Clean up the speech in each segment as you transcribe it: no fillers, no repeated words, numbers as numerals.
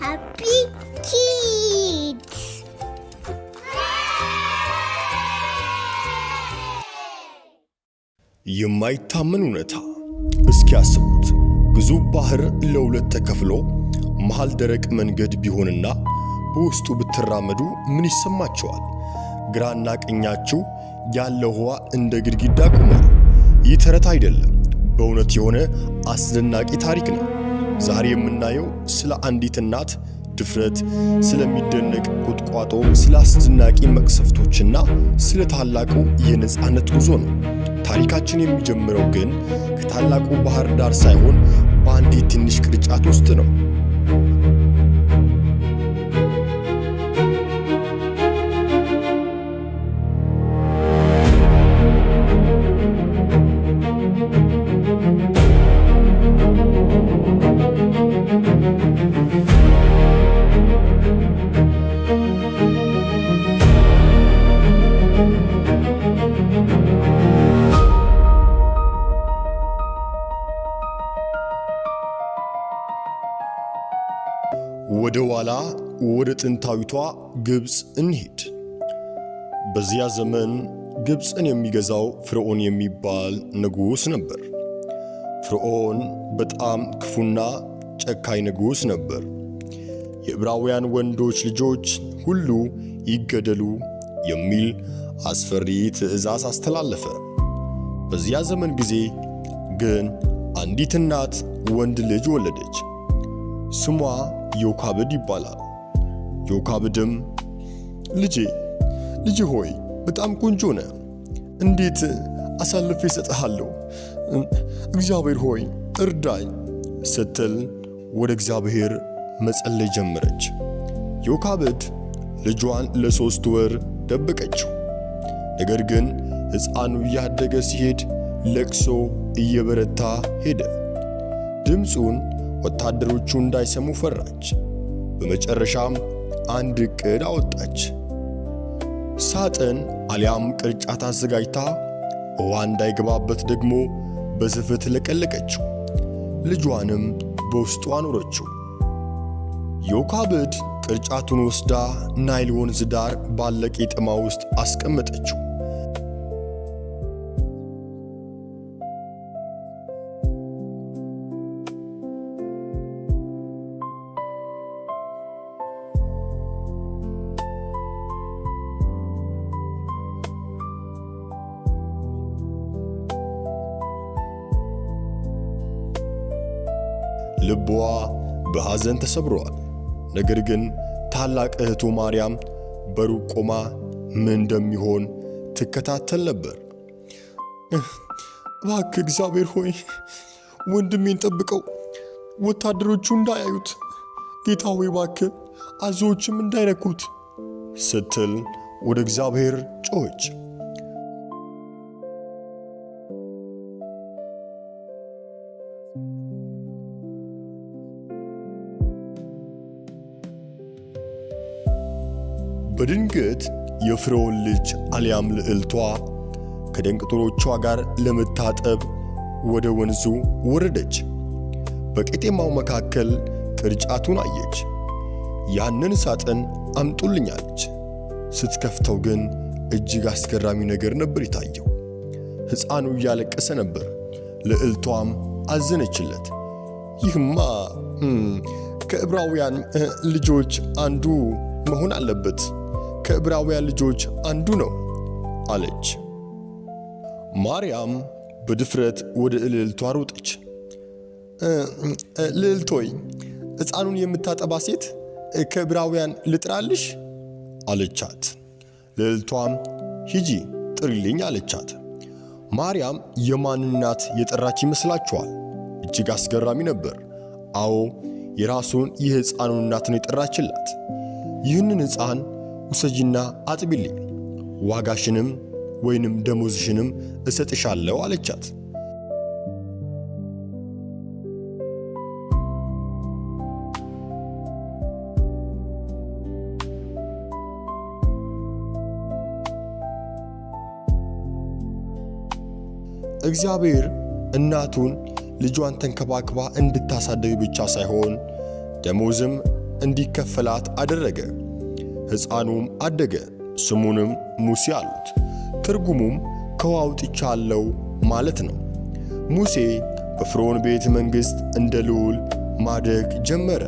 Happy Kids! የማይታመን እውነታ። እስኪ ያስቡት፣ ግዙፍ ባህር ለሁለት ተከፍሎ መሃል ደረቅ መንገድ ቢሆንና በውስጡ ብትራመዱ ምን ይሰማቸዋል? ግራና ቀኛችሁ ያለው ውሃ እንደ ግድግዳ ቆሟል። ይህ ተረት አይደለም፣ በእውነት የሆነ አስደናቂ ታሪክ ነው። ዛሬ የምናየው ስለ አንዲት እናት ድፍረት፣ ስለሚደነቅ ቁጥቋጦ፣ ስለ አስደናቂ መቅሰፍቶችና ስለ ታላቁ የነጻነት ጉዞ ነው። ታሪካችን የሚጀምረው ግን ከታላቁ ባህር ዳር ሳይሆን በአንዲት ትንሽ ቅርጫት ውስጥ ነው። ወደ ኋላ ወደ ጥንታዊቷ ግብጽ እንሂድ። በዚያ ዘመን ግብጽን የሚገዛው ፍርዖን የሚባል ንጉሥ ነበር። ፍርዖን በጣም ክፉና ጨካኝ ንጉሥ ነበር። የዕብራውያን ወንዶች ልጆች ሁሉ ይገደሉ የሚል አስፈሪ ትእዛዝ አስተላለፈ። በዚያ ዘመን ጊዜ ግን አንዲት እናት ወንድ ልጅ ወለደች። ስሟ ዮካብድ ይባላል። ዮካብድም ልጄ ሆይ በጣም ቆንጆ ነህ፣ እንዴት አሳልፌ እሰጥሃለሁ? እግዚአብሔር ሆይ እርዳኝ ስትል ወደ እግዚአብሔር መጸለይ ጀመረች። ዮካብድ ልጇን ለ3 ወር ደበቀችው። ነገር ግን ሕፃኑ እያደገ ሲሄድ ለቅሶ እየበረታ ሄደ። ድምፁን ወታደሮቹ እንዳይሰሙ ፈራች። በመጨረሻም አንድ ዕቅድ አወጣች። ሳጥን አሊያም ቅርጫት አዘጋጅታ ውሃ እንዳይገባበት ደግሞ በስፍት ለቀለቀችው። ልጇንም በውስጡ አኖረችው። ዮካብድ ቅርጫቱን ወስዳ ናይል ወንዝ ዳር ባለ ቄጠማ ውስጥ አስቀመጠችው። ልቧ በሐዘን ተሰብሯል። ነገር ግን ታላቅ እህቱ ማርያም በሩቅ ቆማ ምን እንደሚሆን ትከታተል ነበር። እባክህ እግዚአብሔር ሆይ ወንድሜን ጠብቀው፣ ወታደሮቹ እንዳያዩት፣ ጌታ ሆይ እባክህ አዞዎችም እንዳይነኩት ስትል ወደ እግዚአብሔር ጮኸች። በድንገት የፍርዖን ልጅ አልያም ልዕልቷ ከደንቅጥሮቿ ጋር ለመታጠብ ወደ ወንዙ ወረደች። በቄጤማው መካከል ቅርጫቱን አየች። ያንን ሳጥን አምጡልኝ አለች። ስትከፍተው ግን እጅግ አስገራሚ ነገር ነበር የታየው። ሕፃኑ እያለቀሰ ነበር። ልዕልቷም አዘነችለት። ይህማ ከዕብራውያን ልጆች አንዱ መሆን አለበት፣ ከዕብራውያን ልጆች አንዱ ነው አለች። ማርያም በድፍረት ወደ ልዕልቷ ሮጠች። ልዕልት ሆይ ሕፃኑን የምታጠባ ሴት ከዕብራውያን ልጥራልሽ አለቻት። ልዕልቷም ሂጂ ጥሪልኝ አለቻት። ማርያም የማን እናት የጠራች ይመስላችኋል? እጅግ አስገራሚ ነበር። አዎ የራሱን የሕፃኑን እናትን የጠራችላት። ይህንን ሕፃን ውሰጂና አጥቢልኝ፣ ዋጋሽንም ወይንም ደሞዝሽንም እሰጥሻለሁ አለቻት። እግዚአብሔር እናቱን ልጇን ተንከባክባ እንድታሳድግ ብቻ ሳይሆን ደሞዝም እንዲከፈላት አደረገ። ሕፃኑም አደገ፣ ስሙንም ሙሴ አሉት። ትርጉሙም ከውኃ አውጥቻለሁ ማለት ነው። ሙሴ በፈርዖን ቤተ መንግሥት እንደ ልዑል ማደግ ጀመረ።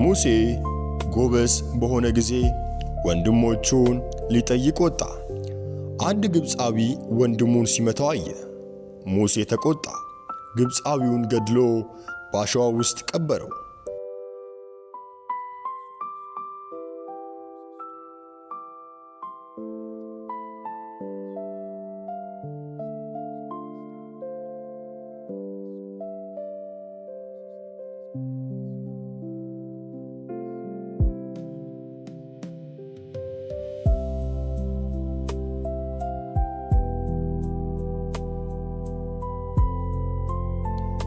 ሙሴ ጎበዝ በሆነ ጊዜ ወንድሞቹን ሊጠይቅ ወጣ። አንድ ግብፃዊ ወንድሙን ሲመታው አየ። ሙሴ ተቆጣ፣ ግብፃዊውን ገድሎ በአሸዋ ውስጥ ቀበረው።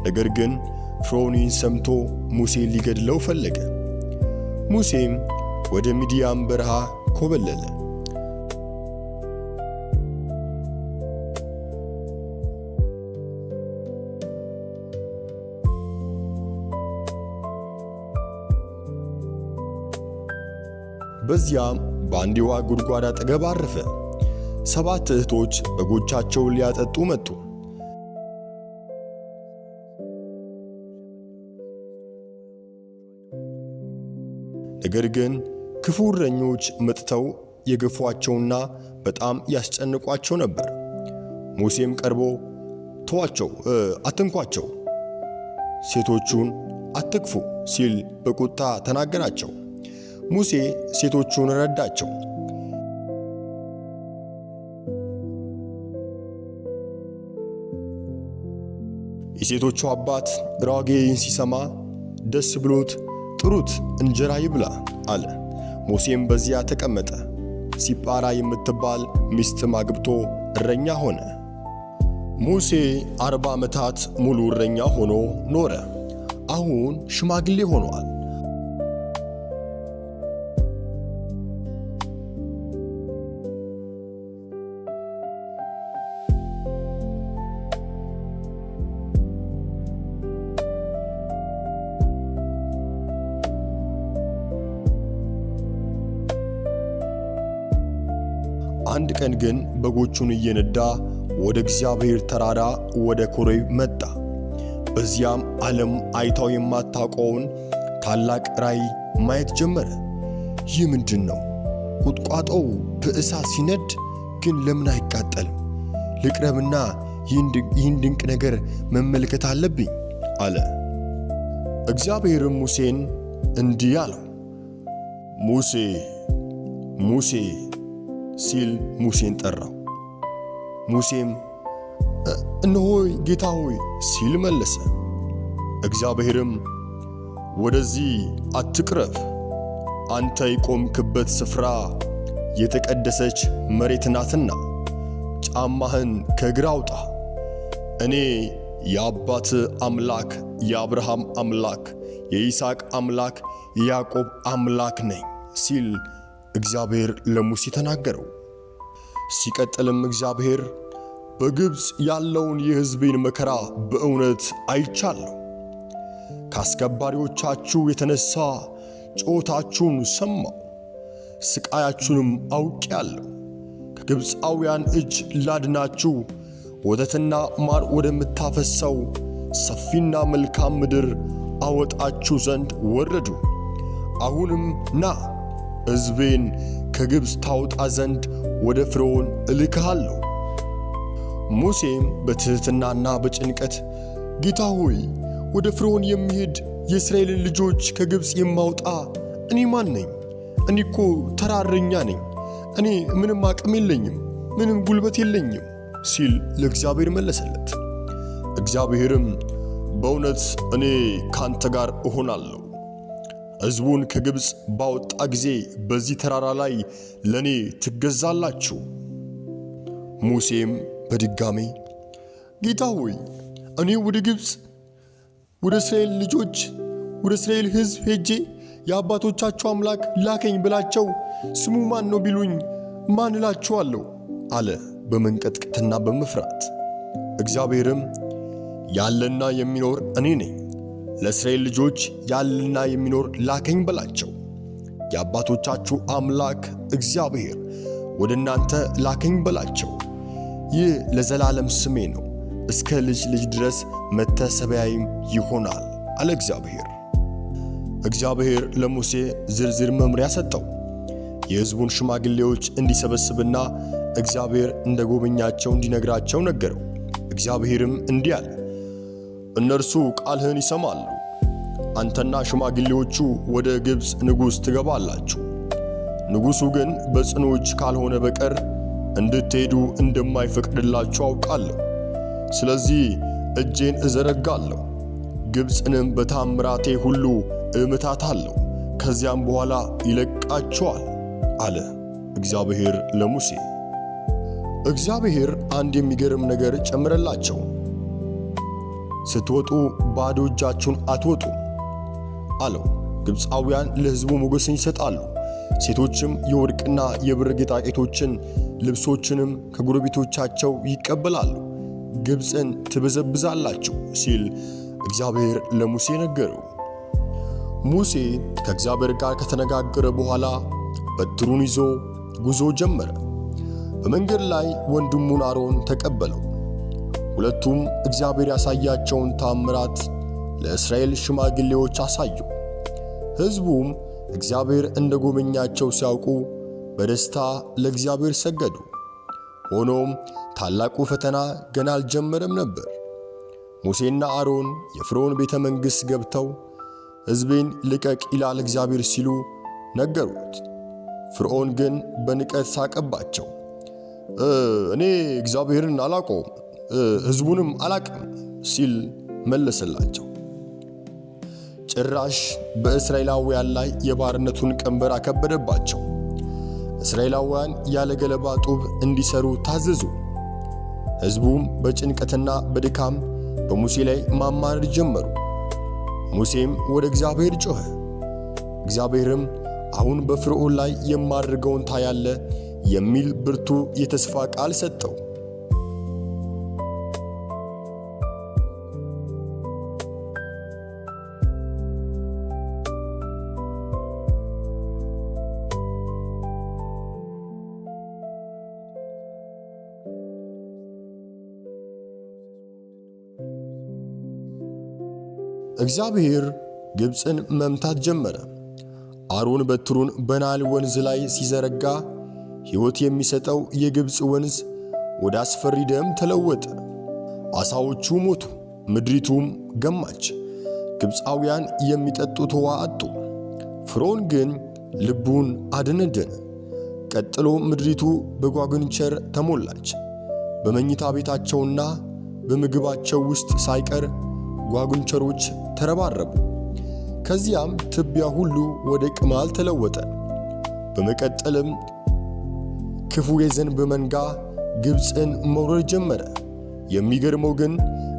ነገር ግን ፈርዖን ሰምቶ ሙሴን ሊገድለው ፈለገ። ሙሴም ወደ ሚዲያም በረሃ ኮበለለ። በዚያም በአንድ የውኃ ጉድጓድ አጠገብ አረፈ። 7 እህቶች በጎቻቸውን ሊያጠጡ መጡ። ነገር ግን ክፉ እረኞች መጥተው የገፏቸውና በጣም ያስጨንቋቸው ነበር። ሙሴም ቀርቦ ተዋቸው፣ አትንኳቸው፣ ሴቶቹን አትክፉ ሲል በቁጣ ተናገራቸው። ሙሴ ሴቶቹን ረዳቸው። የሴቶቹ አባት ራጌን ሲሰማ ደስ ብሎት ጥሩት፣ እንጀራ ይብላ አለ። ሙሴም በዚያ ተቀመጠ። ሲጳራ የምትባል ሚስትም አግብቶ እረኛ ሆነ። ሙሴ 40 ዓመታት ሙሉ እረኛ ሆኖ ኖረ። አሁን ሽማግሌ ሆኗል። አንድ ቀን ግን በጎቹን እየነዳ ወደ እግዚአብሔር ተራራ ወደ ኮሬብ መጣ። በዚያም ዓለም አይታው የማታውቀውን ታላቅ ራእይ ማየት ጀመረ። ይህ ምንድን ነው? ቁጥቋጦው በእሳት ሲነድ ግን ለምን አይቃጠልም? ልቅረብና ይህን ድንቅ ነገር መመልከት አለብኝ አለ። እግዚአብሔርም ሙሴን እንዲህ አለው፣ ሙሴ ሙሴ ሲል ሙሴን ጠራው። ሙሴም እነሆይ ጌታ ሆይ ሲል መለሰ። እግዚአብሔርም ወደዚህ አትቅረብ፣ አንተ የቆምክበት ስፍራ የተቀደሰች መሬት ናትና ጫማህን ከእግር አውጣ፣ እኔ የአባት አምላክ የአብርሃም አምላክ የይስሐቅ አምላክ የያዕቆብ አምላክ ነኝ ሲል እግዚአብሔር ለሙሴ ተናገረው። ሲቀጥልም እግዚአብሔር በግብፅ ያለውን የሕዝቤን መከራ በእውነት አይቻለሁ። ከአስከባሪዎቻችሁ የተነሳ ጮታችሁን ሰማሁ፣ ስቃያችሁንም አውቄአለሁ። ከግብፃውያን እጅ ላድናችሁ ወተትና ማር ወደምታፈሰው ሰፊና መልካም ምድር አወጣችሁ ዘንድ ወረዱ። አሁንም ና ሕዝቤን ከግብፅ ታወጣ ዘንድ ወደ ፈርዖን እልክሃለሁ። ሙሴም በትሕትናና በጭንቀት ጌታ ሆይ ወደ ፍርዖን የሚሄድ የእስራኤልን ልጆች ከግብፅ የማውጣ እኔ ማን ነኝ? እኔ እኮ ተራ እረኛ ነኝ። እኔ ምንም አቅም የለኝም፣ ምንም ጉልበት የለኝም ሲል ለእግዚአብሔር መለሰለት። እግዚአብሔርም በእውነት እኔ ካንተ ጋር እሆናለሁ። ሕዝቡን ከግብፅ ባወጣ ጊዜ በዚህ ተራራ ላይ ለእኔ ትገዛላችሁ። ሙሴም በድጋሜ ጌታ ሆይ እኔ ወደ ግብፅ ወደ እስራኤል ልጆች ወደ እስራኤል ሕዝብ ሄጄ የአባቶቻቸው አምላክ ላከኝ ብላቸው ስሙ ማን ነው ቢሉኝ ማን እላችኋለሁ? አለ በመንቀጥቀጥና በመፍራት። እግዚአብሔርም ያለና የሚኖር እኔ ነኝ፣ ለእስራኤል ልጆች ያለና የሚኖር ላከኝ በላቸው። የአባቶቻችሁ አምላክ እግዚአብሔር ወደ እናንተ ላከኝ በላቸው። ይህ ለዘላለም ስሜ ነው፣ እስከ ልጅ ልጅ ድረስ መታሰቢያዬም ይሆናል አለ እግዚአብሔር። እግዚአብሔር ለሙሴ ዝርዝር መምሪያ ሰጠው። የሕዝቡን ሽማግሌዎች እንዲሰበስብና እግዚአብሔር እንደጎበኛቸው እንዲነግራቸው ነገረው። እግዚአብሔርም እንዲህ አለ፣ እነርሱ ቃልህን ይሰማሉ። አንተና ሽማግሌዎቹ ወደ ግብፅ ንጉሥ ትገባላችሁ። ንጉሡ ግን በጽኑ እጅ ካልሆነ በቀር እንድትሄዱ እንደማይፈቅድላችሁ አውቃለሁ። ስለዚህ እጄን እዘረጋለሁ፣ ግብፅንም በታምራቴ ሁሉ እምታታለሁ፣ ከዚያም በኋላ ይለቃቸዋል አለ እግዚአብሔር ለሙሴ። እግዚአብሔር አንድ የሚገርም ነገር ጨምረላቸው። ስትወጡ ባዶ እጃችሁን አትወጡም አለው። ግብፃውያን ለሕዝቡ ሞገስን ይሰጣሉ፣ ሴቶችም የወርቅና የብር ጌጣጌጦችን ልብሶችንም ከጎረቤቶቻቸው ይቀበላሉ፣ ግብፅን ትበዘብዛላችሁ ሲል እግዚአብሔር ለሙሴ ነገረው። ሙሴ ከእግዚአብሔር ጋር ከተነጋገረ በኋላ በትሩን ይዞ ጉዞ ጀመረ። በመንገድ ላይ ወንድሙን አሮን ተቀበለው። ሁለቱም እግዚአብሔር ያሳያቸውን ታምራት ለእስራኤል ሽማግሌዎች አሳዩ። ሕዝቡም እግዚአብሔር እንደጎበኛቸው ሲያውቁ በደስታ ለእግዚአብሔር ሰገዱ። ሆኖም ታላቁ ፈተና ገና አልጀመረም ነበር። ሙሴና አሮን የፍርዖን ቤተ መንግሥት ገብተው ሕዝቤን ልቀቅ ይላል እግዚአብሔር ሲሉ ነገሩት። ፍርዖን ግን በንቀት ሳቀባቸው። እኔ እግዚአብሔርን አላውቀውም፣ ሕዝቡንም አላቅም ሲል መለሰላቸው። ጭራሽ በእስራኤላውያን ላይ የባርነቱን ቀንበር አከበደባቸው። እስራኤላውያን ያለ ገለባ ጡብ እንዲሰሩ ታዘዙ። ሕዝቡም በጭንቀትና በድካም በሙሴ ላይ ማማረር ጀመሩ። ሙሴም ወደ እግዚአብሔር ጮኸ። እግዚአብሔርም አሁን በፍርዖን ላይ የማድርገውን ታያለ የሚል ብርቱ የተስፋ ቃል ሰጠው። እግዚአብሔር ግብፅን መምታት ጀመረ። አሮን በትሩን በናይል ወንዝ ላይ ሲዘረጋ ሕይወት የሚሰጠው የግብፅ ወንዝ ወደ አስፈሪ ደም ተለወጠ። ዓሣዎቹ ሞቱ፣ ምድሪቱም ገማች። ግብፃውያን የሚጠጡት ውሃ አጡ። ፍርዖን ግን ልቡን አደነደነ። ቀጥሎ ምድሪቱ በጓጉንቸር ተሞላች። በመኝታ ቤታቸውና በምግባቸው ውስጥ ሳይቀር ጓጉንቸሮች ተረባረቡ። ከዚያም ትቢያ ሁሉ ወደ ቅማል ተለወጠ። በመቀጠልም ክፉ የዝንብ መንጋ ግብፅን መውረር ጀመረ። የሚገርመው ግን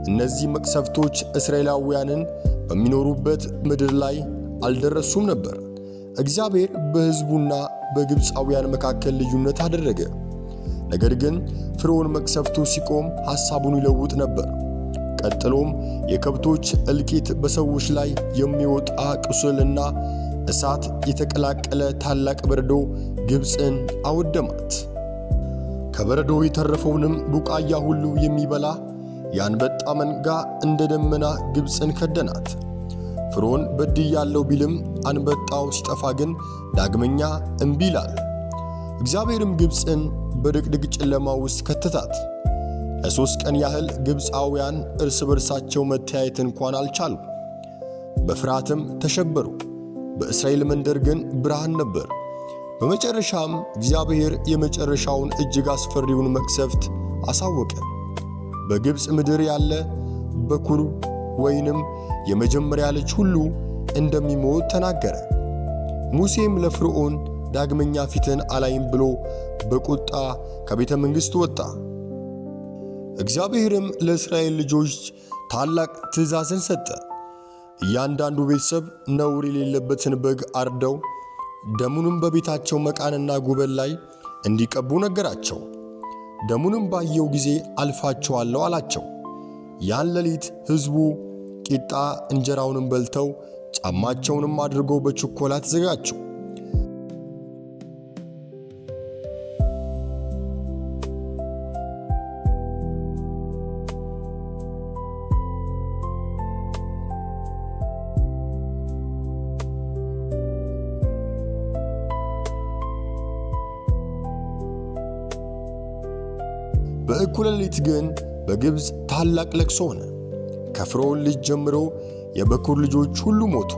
እነዚህ መቅሰፍቶች እስራኤላውያንን በሚኖሩበት ምድር ላይ አልደረሱም ነበር። እግዚአብሔር በሕዝቡና በግብፃውያን መካከል ልዩነት አደረገ። ነገር ግን ፍርዖን መቅሰፍቱ ሲቆም ሐሳቡን ይለውጥ ነበር። ቀጥሎም የከብቶች እልቂት፣ በሰዎች ላይ የሚወጣ ቁስልና እሳት የተቀላቀለ ታላቅ በረዶ ግብፅን አወደማት። ከበረዶ የተረፈውንም ቡቃያ ሁሉ የሚበላ የአንበጣ መንጋ እንደ ደመና ግብፅን ከደናት። ፍርዖን በድያለሁ ቢልም አንበጣው ሲጠፋ ግን ዳግመኛ እምቢ ይላል። እግዚአብሔርም ግብፅን በድቅድቅ ጨለማ ውስጥ ከተታት። ለ3 ቀን ያህል ግብፃውያን እርስ በርሳቸው መተያየት እንኳን አልቻሉም። በፍርሃትም ተሸበሩ። በእስራኤል መንደር ግን ብርሃን ነበር። በመጨረሻም እግዚአብሔር የመጨረሻውን እጅግ አስፈሪውን መቅሰፍት አሳወቀ። በግብፅ ምድር ያለ በኩር ወይንም የመጀመሪያ ልጅ ሁሉ እንደሚሞት ተናገረ። ሙሴም ለፍርዖን ዳግመኛ ፊትን አላይም ብሎ በቁጣ ከቤተ መንግሥት ወጣ። እግዚአብሔርም ለእስራኤል ልጆች ታላቅ ትእዛዝን ሰጠ። እያንዳንዱ ቤተሰብ ነውር የሌለበትን በግ አርደው ደሙንም በቤታቸው መቃንና ጉበል ላይ እንዲቀቡ ነገራቸው። ደሙንም ባየው ጊዜ አልፋቸዋለሁ አላቸው። ያን ሌሊት ሕዝቡ ቂጣ እንጀራውንም በልተው ጫማቸውንም አድርገው በችኮላ ተዘጋጁ። በእኩለ ሌሊት ግን በግብፅ ታላቅ ለቅሶ ሆነ። ከፍርዖን ልጅ ጀምሮ የበኩር ልጆች ሁሉ ሞቱ።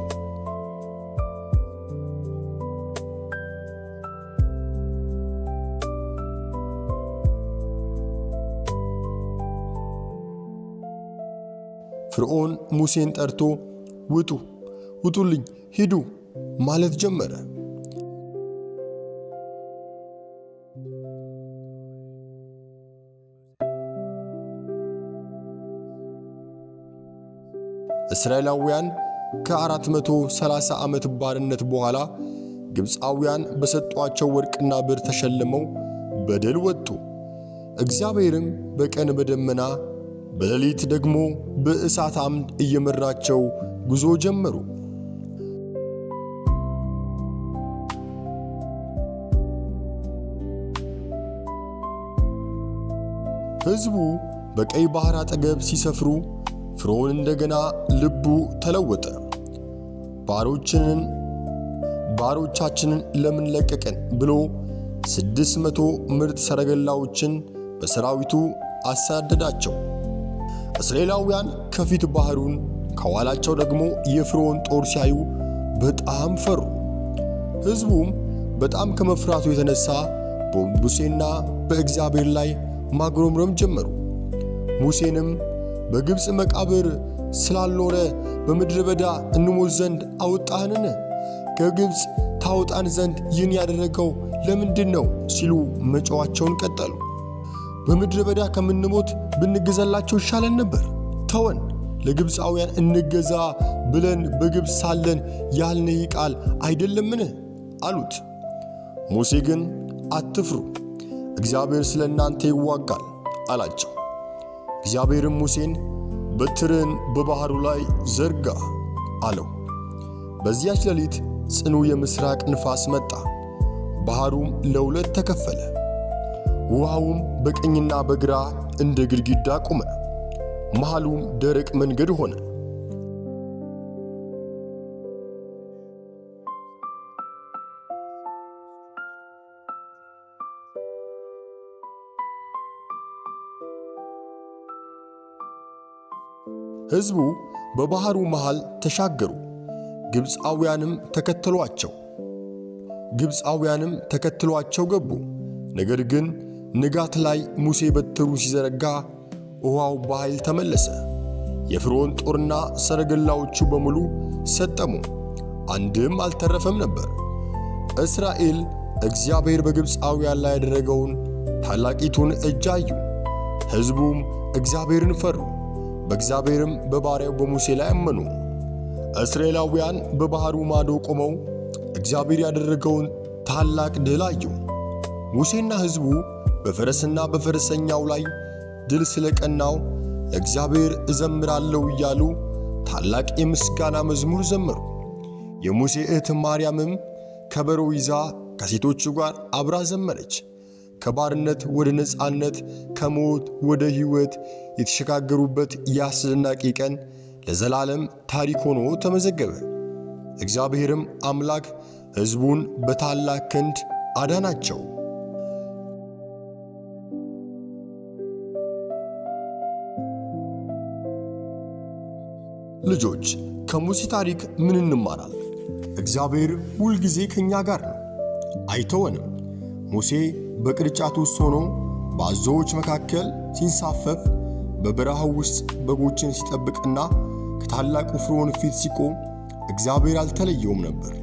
ፍርዖን ሙሴን ጠርቶ ውጡልኝ፣ ሂዱ ማለት ጀመረ። እስራኤላውያን ከ430 ዓመት ባርነት በኋላ ግብፃውያን በሰጧቸው ወርቅና ብር ተሸልመው በድል ወጡ። እግዚአብሔርም በቀን በደመና በሌሊት ደግሞ በእሳት አምድ እየመራቸው ጉዞ ጀመሩ። ሕዝቡ በቀይ ባሕር አጠገብ ሲሰፍሩ ፍርዖን እንደገና ልቡ ተለወጠ። ባሮቻችንን ለምን ለቀቀን ብሎ 600 ምርጥ ሰረገላዎችን በሰራዊቱ አሳደዳቸው። እስራኤላውያን ከፊት ባሕሩን ከኋላቸው ደግሞ የፍርዖን ጦር ሲያዩ በጣም ፈሩ። ሕዝቡም በጣም ከመፍራቱ የተነሳ በሙሴና በእግዚአብሔር ላይ ማጉረምረም ጀመሩ። ሙሴንም በግብፅ መቃብር ስላልኖረ በምድረ በዳ እንሞት ዘንድ አወጣህንን? ከግብፅ ታወጣን ዘንድ ይህን ያደረገው ለምንድን ነው? ሲሉ መጮኻቸውን ቀጠሉ። በምድረ በዳ ከምንሞት ብንገዛላቸው ይሻለን ነበር። ተወን፣ ለግብፃውያን እንገዛ ብለን በግብፅ ሳለን ያልነህ ቃል አይደለምን? አሉት። ሙሴ ግን አትፍሩ፣ እግዚአብሔር ስለ እናንተ ይዋጋል አላቸው። እግዚአብሔርም ሙሴን በትርን በባሕሩ ላይ ዘርጋ አለው። በዚያች ሌሊት ጽኑ የምሥራቅ ንፋስ መጣ፣ ባሕሩም ለ2 ተከፈለ። ውሃውም በቀኝና በግራ እንደ ግድግዳ ቆመ፣ መሃሉም ደረቅ መንገድ ሆነ። ሕዝቡ በባሕሩ መሃል ተሻገሩ። ግብፃውያንም ተከትሏቸው ገቡ። ነገር ግን ንጋት ላይ ሙሴ በትሩ ሲዘረጋ ውሃው በኃይል ተመለሰ። የፍርዖን ጦርና ሰረገላዎቹ በሙሉ ሰጠሙ፣ አንድም አልተረፈም ነበር። እስራኤል እግዚአብሔር በግብፃውያን ላይ ያደረገውን ታላቂቱን እጅ አዩ። ሕዝቡም እግዚአብሔርን ፈሩ፣ በእግዚአብሔርም በባሪያው በሙሴ ላይ አመኑ። እስራኤላውያን በባሕሩ ማዶ ቆመው እግዚአብሔር ያደረገውን ታላቅ ድል አዩ። ሙሴና ሕዝቡ በፈረስና በፈረሰኛው ላይ ድል ስለቀናው ለእግዚአብሔር እዘምራለሁ እያሉ ታላቅ የምስጋና መዝሙር ዘመሩ። የሙሴ እህት ማርያምም ከበሮ ይዛ ከሴቶቹ ጋር አብራ ዘመረች። ከባርነት ወደ ነፃነት፣ ከሞት ወደ ሕይወት የተሸጋገሩበት የአስደናቂ ቀን ለዘላለም ታሪክ ሆኖ ተመዘገበ። እግዚአብሔርም አምላክ ሕዝቡን በታላቅ ክንድ አዳናቸው። ልጆች ከሙሴ ታሪክ ምን እንማራለን? እግዚአብሔር ሁልጊዜ ከኛ ጋር ነው፣ አይተወንም። ሙሴ በቅርጫት ውስጥ ሆኖ በአዞዎች መካከል ሲንሳፈፍ፣ በበረሃው ውስጥ በጎችን ሲጠብቅና ከታላቁ ፈርዖን ፊት ሲቆም እግዚአብሔር አልተለየውም ነበር።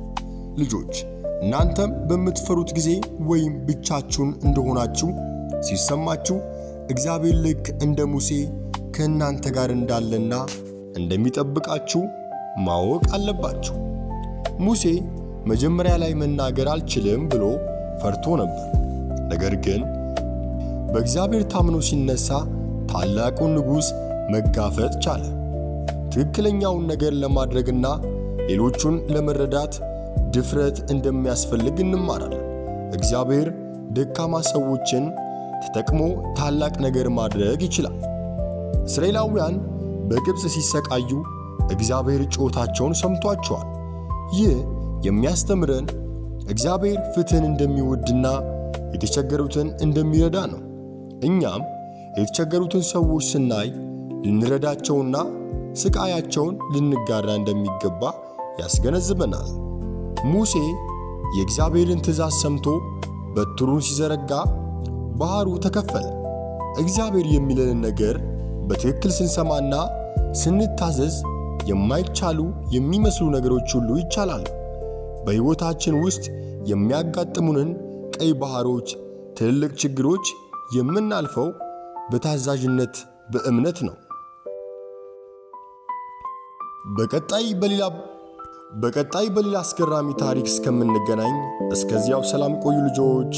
ልጆች እናንተም በምትፈሩት ጊዜ ወይም ብቻችሁን እንደሆናችሁ ሲሰማችሁ እግዚአብሔር ልክ እንደ ሙሴ ከእናንተ ጋር እንዳለና እንደሚጠብቃችሁ ማወቅ አለባችሁ። ሙሴ መጀመሪያ ላይ መናገር አልችልም ብሎ ፈርቶ ነበር። ነገር ግን በእግዚአብሔር ታምኖ ሲነሳ ታላቁን ንጉሥ መጋፈጥ ቻለ። ትክክለኛውን ነገር ለማድረግና ሌሎቹን ለመረዳት ድፍረት እንደሚያስፈልግ እንማራለን። እግዚአብሔር ደካማ ሰዎችን ተጠቅሞ ታላቅ ነገር ማድረግ ይችላል። እስራኤላውያን በግብፅ ሲሰቃዩ እግዚአብሔር ጩኸታቸውን ሰምቷቸዋል። ይህ የሚያስተምረን እግዚአብሔር ፍትሕን እንደሚወድና የተቸገሩትን እንደሚረዳ ነው። እኛም የተቸገሩትን ሰዎች ስናይ ልንረዳቸውና ስቃያቸውን ልንጋራ እንደሚገባ ያስገነዝበናል። ሙሴ የእግዚአብሔርን ትእዛዝ ሰምቶ በትሩን ሲዘረጋ ባህሩ ተከፈለ። እግዚአብሔር የሚለንን ነገር በትክክል ስንሰማና ስንታዘዝ የማይቻሉ የሚመስሉ ነገሮች ሁሉ ይቻላሉ። በሕይወታችን ውስጥ የሚያጋጥሙንን ቀይ ባህሮች፣ ትልልቅ ችግሮች የምናልፈው በታዛዥነት በእምነት ነው። በቀጣይ በሌላ አስገራሚ ታሪክ እስከምንገናኝ እስከዚያው ሰላም ቆዩ ልጆች።